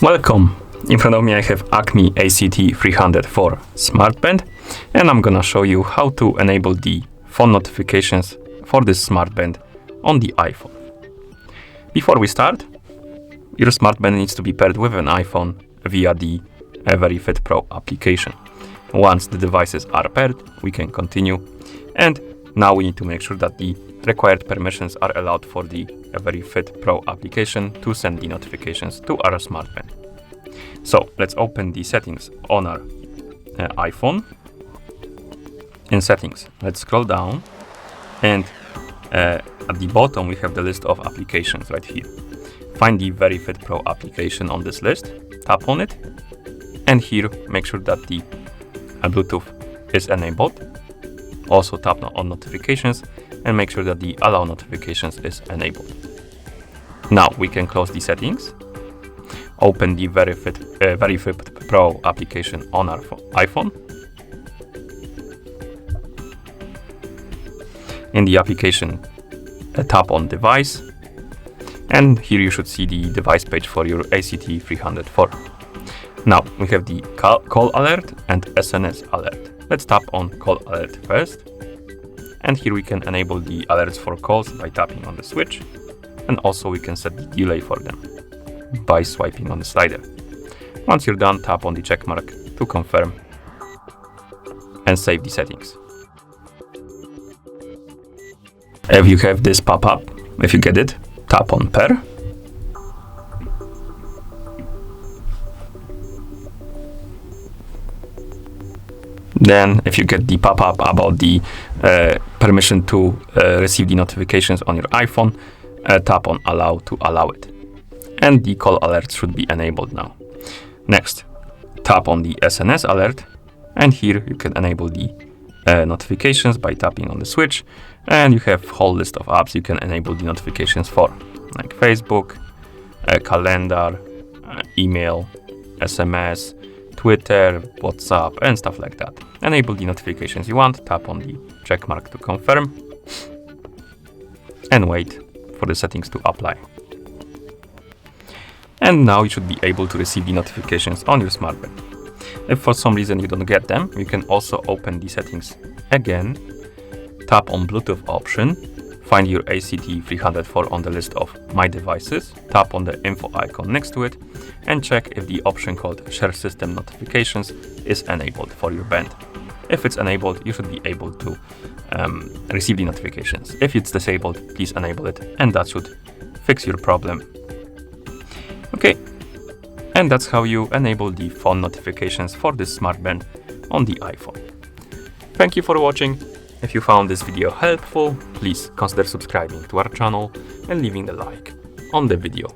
Welcome! In front of me I have Acme ACT304 smartband, and I'm gonna show you how to enable the phone notifications for this smartband on the iPhone. Before we start, your smartband needs to be paired with an iPhone via the VeryFit Pro application. Once the devices are paired, we can continue, and now we need to make sure that the required permissions are allowed for the VeryFit Pro application to send the notifications to our smartband. So let's open the settings on our iPhone. In settings, let's scroll down, and at the bottom we have the list of applications right here. Find the VeryFit Pro application on this list, tap on it, and here make sure that the Bluetooth is enabled. Also tap on notifications and make sure that the allow notifications is enabled. Now we can close the settings, open the VeryFit Pro application on our iPhone. In the application, tap on device, and here you should see the device page for your ACT304. Now we have the call alert and SNS alert. Let's tap on call alert first, and here we can enable the alerts for calls by tapping on the switch, and also we can set the delay for them by swiping on the slider. Once you're done, tap on the check mark to confirm and save the settings. If you have this pop-up, if you get it, tap on pair. Then if you get the pop-up about the permission to receive the notifications on your iPhone, tap on allow to allow it. And the call alert should be enabled now. Next, tap on the SNS alert, and here you can enable the notifications by tapping on the switch, and you have a whole list of apps you can enable the notifications for, like Facebook, calendar, email, SMS, Twitter, WhatsApp, and stuff like that. Enable the notifications you want, tap on the check mark to confirm, and wait for the settings to apply. And now you should be able to receive the notifications on your smartband. If for some reason you don't get them, you can also open the settings again, tap on Bluetooth option, find your ACT304 on the list of My Devices, tap on the info icon next to it, and check if the option called Share System Notifications is enabled for your band. If it's enabled, you should be able to receive the notifications. If it's disabled, please enable it, and that should fix your problem. Okay, and that's how you enable the phone notifications for this smartband on the iPhone. Thank you for watching. If you found this video helpful, please consider subscribing to our channel and leaving a like on the video.